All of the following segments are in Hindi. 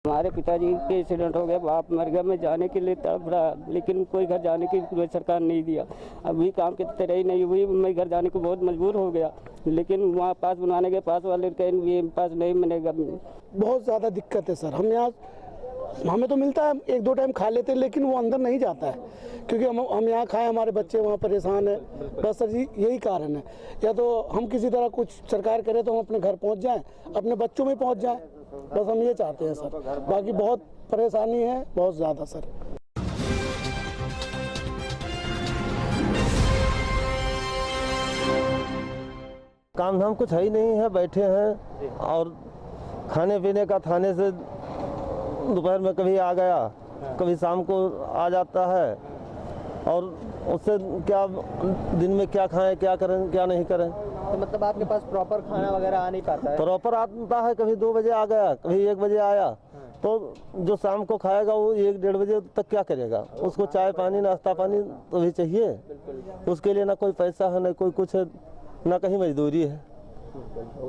हमारे पिताजी के एक्सीडेंट हो गया, बाप मर गया, मैं जाने के लिए तड़प रहा, लेकिन कोई घर जाने की कोई सरकार नहीं दिया। अभी काम की तरह ही नहीं हुई, मैं घर जाने को बहुत मजबूर हो गया, लेकिन वहाँ पास बनवाने के पास वाले कहीं पास नहीं मिलेगा। बहुत ज़्यादा दिक्कत है सर। हमें तो मिलता है, एक दो टाइम खा लेते हैं, लेकिन वो अंदर नहीं जाता है, क्योंकि हम यहाँ खाएं, हमारे बच्चे वहाँ परेशान है। बस सर जी यही कारण है, या तो हम किसी तरह कुछ सरकार करे तो हम अपने घर पहुँच जाएं, अपने बच्चों में पहुँच जाएं, बस हम ये चाहते हैं सर। बाकी बहुत परेशानी है, बहुत ज़्यादा सर। काम धाम कुछ है ही नहीं है, बैठे हैं और खाने पीने का थाने से दोपहर में कभी आ गया, कभी शाम को आ जाता है, और उससे क्या दिन में क्या खाएं, क्या करें, क्या नहीं करें। तो मतलब आपके पास प्रॉपर खाना वगैरह आ नहीं पाता है? प्रॉपर आता है, कभी 2 बजे आ गया, कभी 1 बजे आया, तो जो शाम को खाएगा वो 1-1:30 बजे तक क्या करेगा? उसको चाय पानी नाश्ता पानी तो भी चाहिए, उसके लिए ना कोई पैसा है, ना कोई कुछ है, ना कहीं मजदूरी है,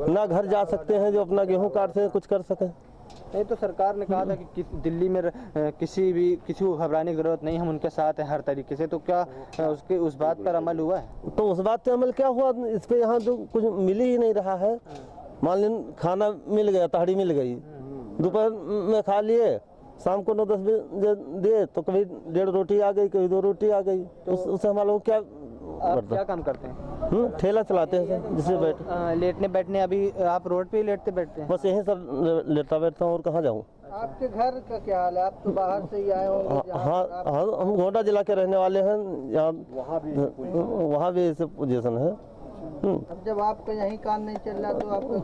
ना घर जा सकते हैं जो अपना गेहूँ काट से कुछ कर सकें। नहीं तो सरकार ने कहा था कि दिल्ली में किसी को घबराने की जरूरत नहीं, हम उनके साथ हैं हर तरीके से, तो क्या उस बात पर अमल हुआ है? तो उस बात पे अमल क्या हुआ? इस पे यहाँ तो कुछ मिल ही नहीं रहा है। मान लीजिए खाना मिल गया, तहरी मिल गई, दोपहर में खा लिए, शाम को 9-10 बजे दिए तो कभी 1.5 रोटी आ गई, कभी 2 रोटी आ गई, तो उससे हमारे लोग क्या काम करते हैं? ठेला चलाते हैं सर, जिससे लेटने बैठने अभी आप रोड पे ही लेटते बैठते हैं? बस यहीं सर लेटता बैठता हूँ, और कहाँ जाऊँ। आपके घर का क्या हाल है? आप तो बाहर से ही आए होंगे। हाँ, हम गोंडा जिला के रहने वाले हैं, यहाँ वहाँ भी ऐसे पोजीशन है। अब जब आपका यही काम नहीं चल रहा तो आपका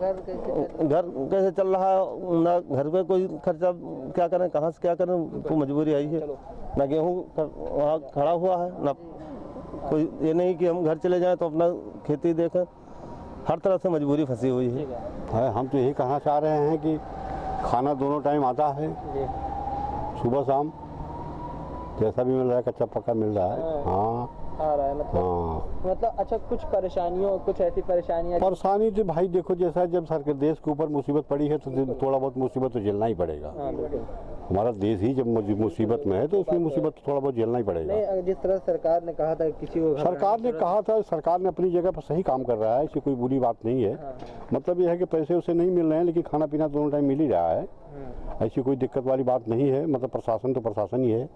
घर कैसे चल रहा है? ना घर पे कोई खर्चा, क्या करें, कहाँ से क्या करें, तो मजबूरी आई है। ना गेहूँ वहाँ खड़ा हुआ है, ना कोई ये नहीं कि हम घर चले जाएं तो अपना खेती देखें, हर तरह से मजबूरी फंसी हुई है। हम तो यही कहना चाह रहे हैं कि खाना दोनों टाइम आता है, सुबह शाम, जैसा भी मिल रहा है, कच्चा पक्का मिल रहा है। हाँ आ रहा है मतलब अच्छा, कुछ ऐसी परेशानी तो भाई देखो, जैसा जब सरकार देश के ऊपर मुसीबत पड़ी है तो थोड़ा बहुत मुसीबत तो झेलना ही पड़ेगा। हमारा देश ही जब मुसीबत में है तो उसमें मुसीबत थोड़ा बहुत झेलना ही पड़ेगा। नहीं, जिस तरह सरकार ने कहा था सरकार ने अपनी जगह पर सही काम कर रहा है, इसकी कोई बुरी बात नहीं है। मतलब यह है कि पैसे उसे नहीं मिल रहे हैं, लेकिन खाना पीना दोनों टाइम मिल ही रहा है, ऐसी कोई दिक्कत वाली बात नहीं है। मतलब प्रशासन तो प्रशासन ही है।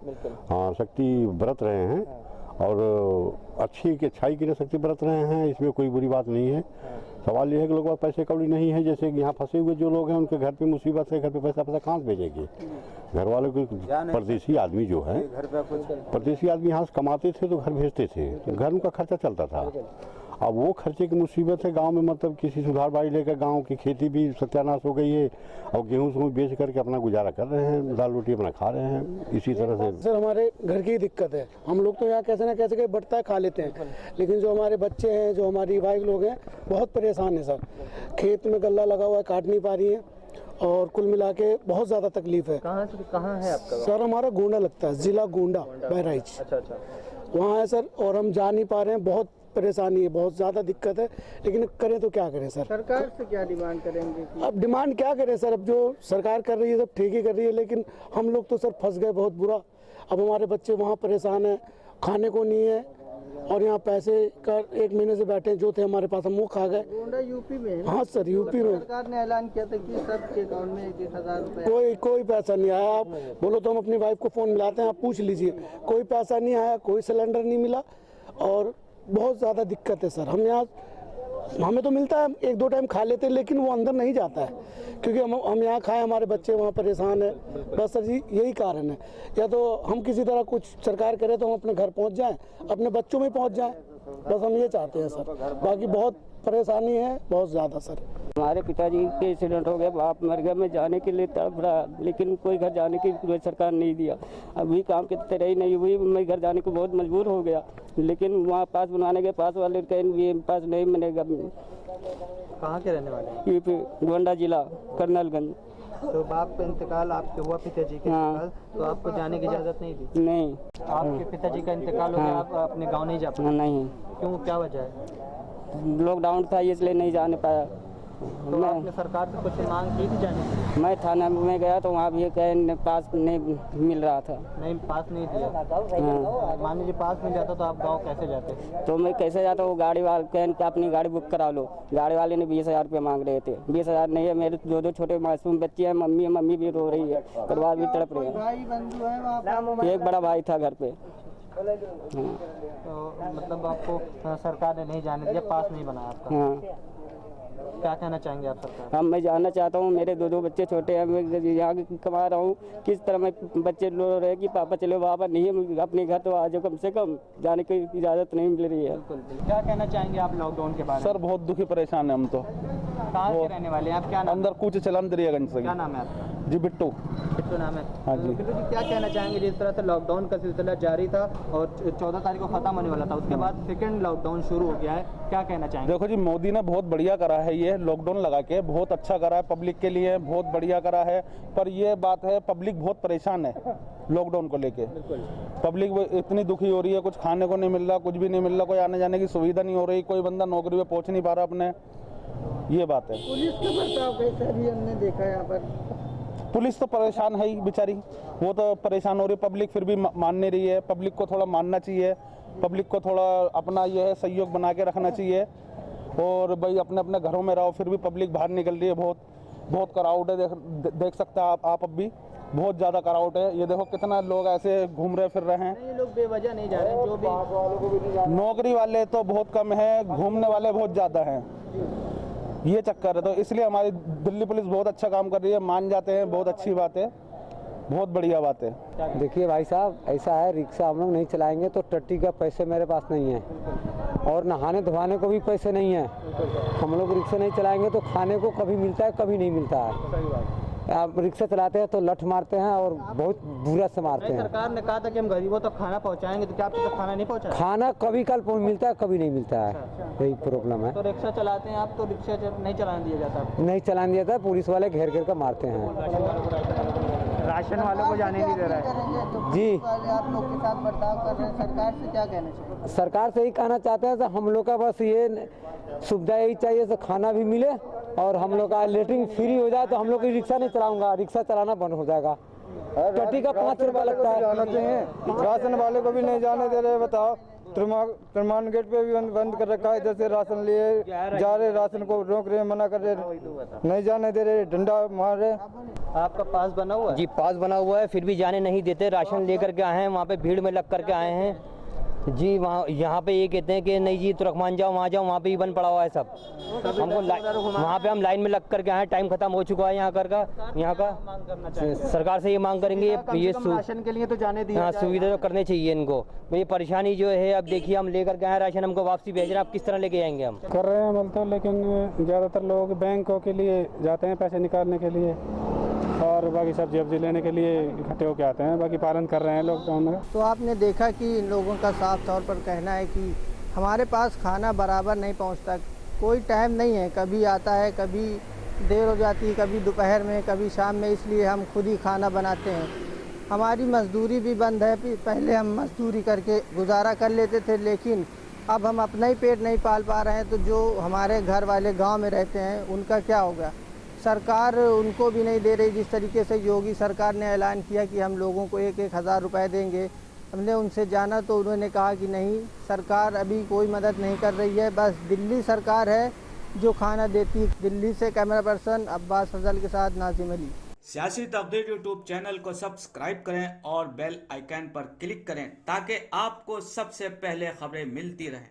हाँ, शक्ति बरत रहे हैं और अच्छाई के लिए शक्ति बरत रहे हैं, इसमें कोई बुरी बात नहीं है। सवाल यह है कि लोगों के पास पैसे कौड़ी नहीं है, जैसे कि यहाँ फंसे हुए जो लोग हैं उनके घर पे मुसीबत है, घर पे पैसा कहाँ से भेजेंगे? घर वालों को परदेसी आदमी जो है, परदेसी आदमी यहाँ से कमाते थे तो घर भेजते थे, तो घर उनका खर्चा चलता था। अब वो खर्चे की मुसीबत है गांव में, मतलब किसी सुधार बाड़ी लेकर गांव की खेती भी सत्यानाश हो गई है, और गेहूँ बेच करके अपना गुजारा कर रहे हैं, दाल रोटी अपना खा रहे हैं। इसी तरह से सर हमारे घर की दिक्कत है, हम लोग तो यहाँ कैसे ना कैसे बढ़ता है खा लेते हैं, लेकिन जो हमारे बच्चे हैं, जो हमारी भाई लोग हैं, बहुत परेशान है सर। खेत में गल्ला लगा हुआ है, काट नहीं पा रही है, और कुल मिला के बहुत ज़्यादा तकलीफ है। कहाँ है आपका? सर हमारा गोंडा लगता है, जिला गोंडा बहराइच। अच्छा, वहाँ है सर, और हम जा नहीं पा रहे हैं, बहुत परेशानी है, बहुत ज़्यादा दिक्कत है, लेकिन करें तो क्या करें सर? सरकार से क्या डिमांड करेंगे? अब डिमांड क्या करें सर? अब जो सरकार कर रही है सब ठीक ही कर रही है, लेकिन हम लोग तो सर फंस गए बहुत बुरा। अब हमारे बच्चे वहाँ परेशान हैं, खाने को नहीं है, और यहाँ पैसे का 1 महीने से बैठे जो थे हमारे पास, हम वो खा गए। गोंडा यूपी में? हाँ सर, यूपी में सरकार ने ऐलान किया था कि सबके अकाउंट में 1,000 रुपए। कोई पैसा नहीं आया। आप बोलो तो हम अपनी वाइफ को फ़ोन मिलाते हैं, आप पूछ लीजिए, कोई पैसा नहीं आया, कोई सिलेंडर नहीं मिला, और बहुत ज़्यादा दिक्कत है सर। हमें तो मिलता है, 1-2 टाइम खा लेते हैं, लेकिन वो अंदर नहीं जाता है, क्योंकि हम यहाँ खाएं, हमारे बच्चे वहाँ परेशान है। बस सर जी यही कारण है, या तो हम किसी तरह कुछ सरकार करे तो हम अपने घर पहुँच जाएं, अपने बच्चों में पहुँच जाएं, बस हम ये चाहते हैं सर। बाकी बहुत परेशानी है, बहुत ज़्यादा सर। हमारे पिताजी के एक्सीडेंट हो गया, बाप मर गया, मैं जाने के लिए तड़प रहा, लेकिन कोई घर जाने की कोई सरकार नहीं दिया। अभी काम की तरह ही नहीं हुई, मैं घर जाने को बहुत मजबूर हो गया, लेकिन वहाँ पास बनवाने के पास वाले कहीं पास नहीं मिलेगा। कहाँ के रहने वाले? यूपी, गोंडा जिला, करनलगंज। तो बाप का इंतकाल आपके हुआ, पिताजी का इंतकाल, तो आपको जाने की इजाज़त नहीं दी? नहीं। आपके पिताजी का इंतकाल हो गया, आप अपने गाँव नहीं जा पाए? नहीं। क्यों, क्या वजह है? लॉकडाउन था इसलिए नहीं जाने पाया। तो आपने सरकार से कुछ मांग की थी जाने की? मैं थाना में गया तो वहाँ भी कहे पास नहीं मिल रहा था। नहीं, पास नहीं दिया। हाँ। मान लीजिए पास मिल जाता तो आप गाँव कैसे जाते? तो मैं कैसे जाता हूँ, गाड़ी वाले कह अपनी गाड़ी बुक करा लो। गाड़ी वाले ने 20,000 रुपये मांग रहे थे। 20,000 नहीं है, मेरे दो छोटे मासूम बच्चे हैं, मम्मी भी रो रही है, परिवार भी तड़प रहे हैं। एक बड़ा भाई था घर पे। हाँ। तो मतलब आपको सरकार ने नहीं जाने दिया, पास नहीं बनाया आपका। हाँ। क्या कहना चाहेंगे आप सरकार? हम मैं जानना चाहता हूँ, मेरे दो बच्चे छोटे हैं, मैं यहाँ कमा रहा हूँ, किस तरह मैं बच्चे रो रहे कि पापा चलो, बाबा नहीं अपने घर तो आ जाओ, कम से कम जाने की इजाज़त नहीं मिल रही है। क्या कहना चाहेंगे आप लॉकडाउन के बारे में? सर बहुत दुखी परेशान है हम तो। कहाँ के रहने वाले हैं आप? क्या नाम? अंदर कुछ चलन दरियागंज से। क्या नाम है आपका? जी बिट्टू। बिट्टू नाम है। हाँ जी। बिट्टू जी, क्या कहना चाहेंगे? जिस तरह से लॉकडाउन का सिलसिला जारी था और 14 तारीख को खत्म होने वाला था, उसके बाद सेकंड लॉकडाउन शुरू हो गया है, क्या कहना चाहेंगे? देखो जी, मोदी ने बहुत बढ़िया करा है, ये लॉकडाउन लगा के बहुत अच्छा करा है, पब्लिक के लिए बहुत बढ़िया करा है। पर ये बात है, पब्लिक बहुत परेशान है लॉकडाउन को लेके। पब्लिक इतनी दुखी हो रही है, कुछ खाने को नहीं मिल रहा, कुछ भी नहीं मिल रहा, कोई आने जाने की सुविधा नहीं हो रही, कोई बंदा नौकरी पे पहुंच नहीं पा रहा अपने। ये बात है। पुलिस का बर्ताव कैसा भी हमने देखा यहाँ पर। पुलिस तो परेशान है ही बेचारी, वो तो परेशान हो रही है। पब्लिक फिर भी मान नहीं रही है। पब्लिक को थोड़ा मानना चाहिए, पब्लिक को थोड़ा अपना ये है सहयोग बना के रखना चाहिए। और भाई अपने अपने घरों में रहो, फिर भी पब्लिक बाहर निकल रही है। बहुत क्राउड है, देख सकते हैं आप अब भी बहुत ज़्यादा क्राउड है। ये देखो कितना लोग ऐसे घूम रहे फिर रहे हैं। ये लोग बेवजह नहीं जा रहे हैं, जो भी नौकरी वाले तो बहुत कम है, घूमने वाले बहुत ज़्यादा हैं, ये चक्कर है। तो इसलिए हमारी दिल्ली पुलिस बहुत अच्छा काम कर रही है, मान जाते हैं, बहुत अच्छी बात है, बहुत बढ़िया बात है। देखिए भाई साहब, ऐसा है, रिक्शा हम लोग नहीं चलाएंगे तो टट्टी का पैसे मेरे पास नहीं है, और नहाने धोने को भी पैसे नहीं है। हम लोग रिक्शा नहीं चलाएंगे तो खाने को कभी मिलता है, कभी नहीं मिलता है। आप रिक्शा चलाते हैं तो लठ मारते हैं और बहुत बुरा से मारते हैं। सरकार ने कहा था कि हम गरीबों तक खाना पहुंचाएंगे, तो क्या आपको तक खाना नहीं पहुंचा? खाना कभी कल मिलता है, कभी नहीं मिलता है, यही प्रॉब्लम है। तो रिक्शा चलाते हैं आप, तो रिक्शा नहीं चलाने दिया जाता? नहीं चलाने दिया था, पुलिस वाले घेर घेर कर मारते हैं। राशन वालों को जाने नहीं दे रहा है जी। आप लोग के साथ बर्ताव कर रहे हैं, सरकार से क्या कहना चाहिए? सरकार से ही कहना चाहते हैं, तो हम लोग का बस ये सुविधा यही चाहिए, तो खाना भी मिले और हम लोग का लेटरिन फ्री हो जाए। तो हम लोग रिक्शा नहीं चलाऊंगा, रिक्शा चलाना बंद हो जाएगा। टट्टी का 5 रुपया लगता है। राशन वाले को भी नहीं जाने दे रहे, बताओ। त्रिमान गेट पे भी बंद कर रखा है, इधर से राशन लिए जा रहे, राशन को रोक रहे, मना कर रहे, नहीं जाने दे रहे, डंडा मार रहे। आपका पास बना हुआ है? जी पास बना हुआ है, फिर भी जाने नहीं देते। राशन लेकर के आए हैं, वहाँ पे भीड़ में लग करके आए हैं जी। वहाँ यहाँ पे ये कहते हैं कि नहीं जी तुरकमान जाओ, वहाँ जाओ, वहाँ पे ही बंद पड़ा हुआ है सब। हमको वहाँ पे हम लाइन में लग करके आए, टाइम खत्म हो चुका है यहाँ का सरकार से ये मांग करेंगे, ये राशन के लिए तो जाने दिया हाँ सुविधा तो करनी चाहिए इनको। ये परेशानी जो है, अब देखिए हम लेकर के आए राशन, हमको वापसी भेज रहे हैं, आप किस तरह लेके जाएंगे? हम कर रहे हैं मतलब, लेकिन ज़्यादातर लोग बैंकों के लिए जाते हैं पैसे निकालने के लिए, और बाकी सब्जी लेने के लिए इकट्ठे होके आते हैं। बाकी पालन कर रहे हैं लॉकडाउन में। तो आपने देखा कि इन लोगों का साफ तौर पर कहना है कि हमारे पास खाना बराबर नहीं पहुंचता, कोई टाइम नहीं है, कभी आता है, कभी देर हो जाती है, कभी दोपहर में, कभी शाम में, इसलिए हम खुद ही खाना बनाते हैं। हमारी मजदूरी भी बंद है, पहले हम मजदूरी करके गुजारा कर लेते थे, लेकिन अब हम अपना ही पेट नहीं पाल पा रहे हैं, तो जो हमारे घर वाले गाँव में रहते हैं उनका क्या होगा? सरकार उनको भी नहीं दे रही। जिस तरीके से योगी सरकार ने ऐलान किया कि हम लोगों को 1-1 हज़ार रुपये देंगे, हमने उनसे जाना तो उन्होंने कहा कि नहीं, सरकार अभी कोई मदद नहीं कर रही है, बस दिल्ली सरकार है जो खाना देती। दिल्ली से कैमरा पर्सन अब्बास फजल के साथ नाजिम अली। सियासी अपडेट यूट्यूब चैनल को सब्सक्राइब करें और बेल आइकन पर क्लिक करें ताकि आपको सबसे पहले खबरें मिलती रहें।